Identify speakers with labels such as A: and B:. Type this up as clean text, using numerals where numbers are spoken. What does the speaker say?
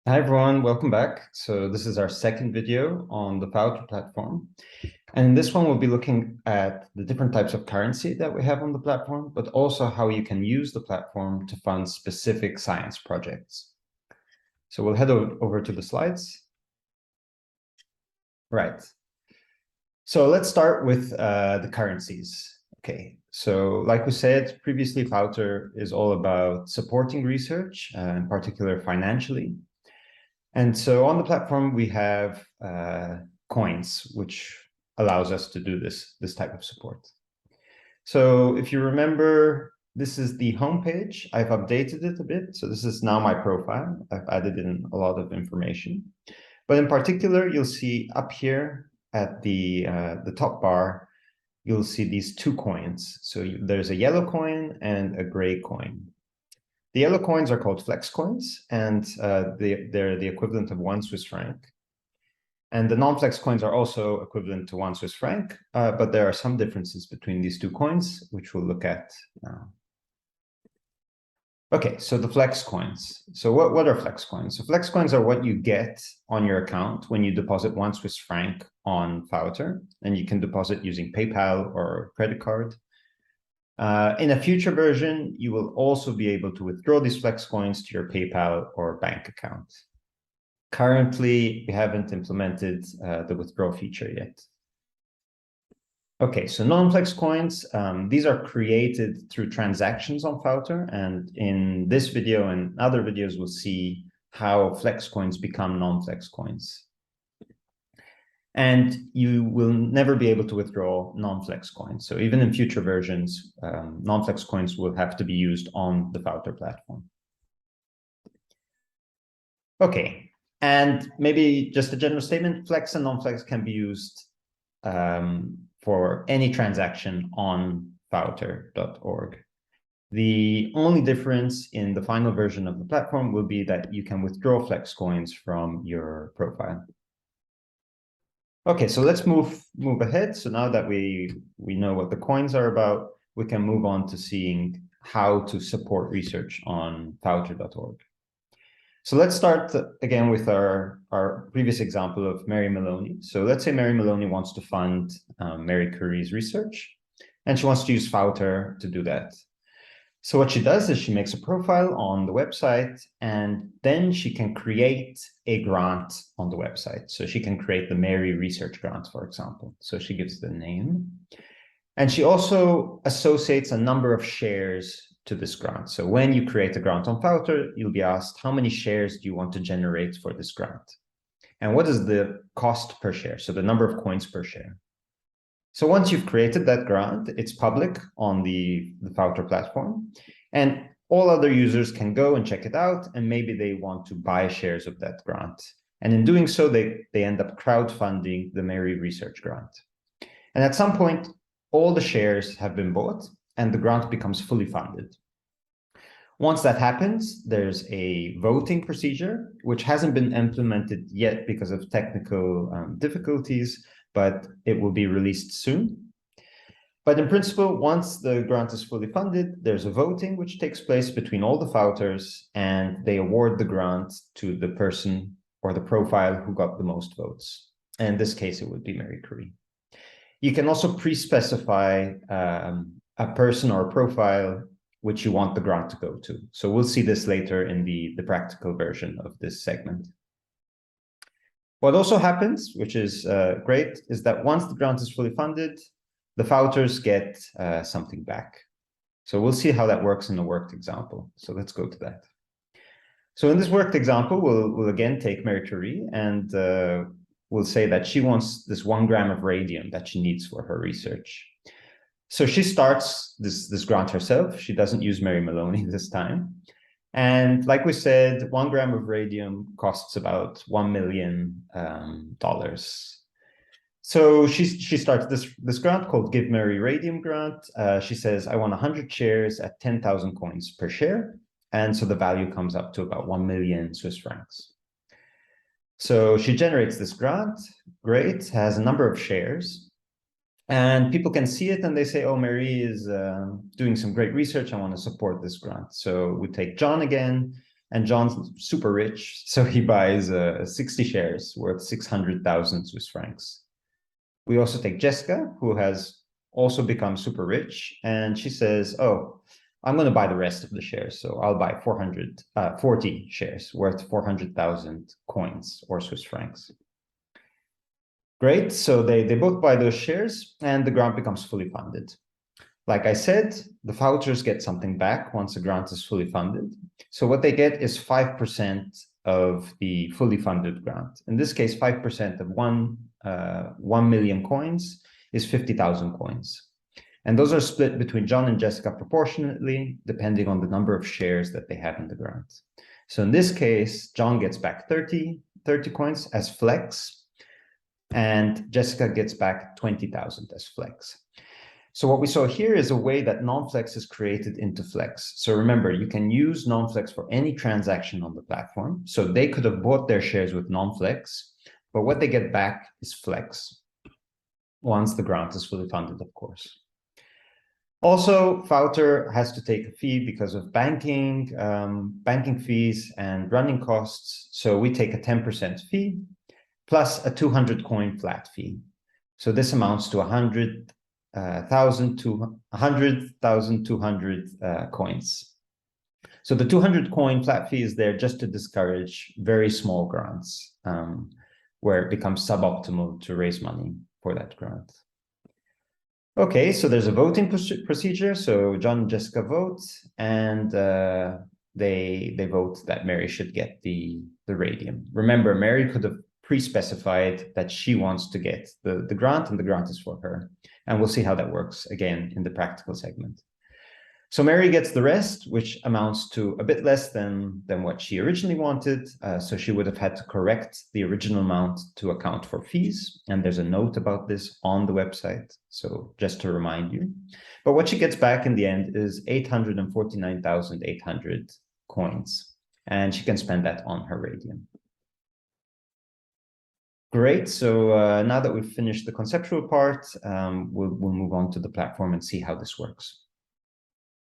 A: Hi everyone, welcome back. So this is our second video on the Fautor platform. And in this one, we'll be looking at the different types of currency that we have on the platform, but also how you can use the platform to fund specific science projects. So we'll head over to the slides. Right. So let's start with the currencies. Okay, so like we said previously, Fautor is all about supporting research, in particular financially. And so on the platform, we have coins, which allows us to do this type of support. So if you remember, this is the homepage. I've updated it a bit. So this is now my profile. I've added in a lot of information. But in particular, you'll see up here at the top bar, you'll see these two coins. So there's a yellow coin and a gray coin. The yellow coins are called flex coins, and they're the equivalent of 1 Swiss franc. And the non-flex coins are also equivalent to 1 Swiss franc, but there are some differences between these two coins, which we'll look at now. Okay, so the flex coins. So what are flex coins? So flex coins are what you get on your account when you deposit 1 Swiss franc on Fautor, and you can deposit using PayPal or credit card. In a future version, you will also be able to withdraw these flex coins to your PayPal or bank account. Currently, we haven't implemented the withdraw feature yet. Okay, so non-flex coins, these are created through transactions on Fautor, and in this video and other videos, we'll see how flex coins become non-flex coins. And you will never be able to withdraw non-flex coins. So even in future versions, non-flex coins will have to be used on the Fautor platform. Okay, and maybe just a general statement, flex and non-flex can be used for any transaction on Fautor.org. The only difference in the final version of the platform will be that you can withdraw flex coins from your profile. Okay, so let's move ahead. So now that we know what the coins are about, we can move on to seeing how to support research on Fautor.org. So let's start again with our previous example of Mary Maloney. So let's say Mary Maloney wants to fund Marie Curie's research, and she wants to use Fautor to do that. So what she does is she makes a profile on the website, and then she can create a grant on the website. So she can create the Mary Research Grant, for example. So she gives the name. And she also associates a number of shares to this grant. So when you create a grant on Fautor, you'll be asked, how many shares do you want to generate for this grant? And what is the cost per share? So the number of coins per share. So once you've created that grant, it's public on the Fautor platform, and all other users can go and check it out, and maybe they want to buy shares of that grant. And in doing so, they end up crowdfunding the Mary Research Grant. And at some point, all the shares have been bought, and the grant becomes fully funded. Once that happens, there's a voting procedure, which hasn't been implemented yet because of technical difficulties, but it will be released soon. But in principle, once the grant is fully funded, there's a voting which takes place between all the Fautors, and they award the grant to the person or the profile who got the most votes. And in this case, it would be Marie Curie. You can also pre-specify a person or a profile which you want the grant to go to. So we'll see this later in the practical version of this segment. What also happens, which is great, is that once the grant is fully funded, the Fautors get something back. So we'll see how that works in the worked example. So let's go to that. So in this worked example, we'll again take Marie Curie, and we'll say that she wants this 1 gram of radium that she needs for her research. So she starts this grant herself. She doesn't use Mary Maloney this time. And like we said, 1 gram of radium costs about $1 million. So she starts this grant called Give Mary Radium Grant. She says, I want 100 shares at 10,000 coins per share. And so the value comes up to about 1 million Swiss francs. So she generates this grant, great, has a number of shares. And people can see it and they say, oh, Mary is doing some great research. I want to support this grant. So we take John again. And John's super rich, so he buys 60 shares worth 600,000 Swiss francs. We also take Jessica, who has also become super rich, and she says, oh, I'm going to buy the rest of the shares. So I'll buy 40 shares worth 400,000 coins or Swiss francs. Great. So they both buy those shares and the grant becomes fully funded. Like I said, the Fautors get something back once the grant is fully funded. So what they get is 5% of the fully funded grant. In this case, 5% of 1 million coins is 50,000 coins. And those are split between John and Jessica proportionately, depending on the number of shares that they have in the grant. So in this case, John gets back 30 coins as flex, and Jessica gets back 20,000 as flex. So what we saw here is a way that non-flex is created into flex. So remember, you can use non-flex for any transaction on the platform. So they could have bought their shares with non-flex, but what they get back is flex once the grant is fully funded, of course. Also, Fautor has to take a fee because of banking fees and running costs. So we take a 10% fee plus a 200 coin flat fee. So this amounts to 100,200 coins. So the 200 coin flat fee is there just to discourage very small grants where it becomes suboptimal to raise money for that grant. Okay, so there's a voting procedure. So John and Jessica vote, and they vote that Mary should get the radium. Remember, Mary could have pre-specified that she wants to get the grant, and the grant is for her. And we'll see how that works again in the practical segment. So Mary gets the rest, which amounts to a bit less than what she originally wanted. So she would have had to correct the original amount to account for fees. And there's a note about this on the website. So just to remind you. But what she gets back in the end is 849,800 coins. And she can spend that on her radium. Great. So now that we've finished the conceptual part, we'll move on to the platform and see how this works.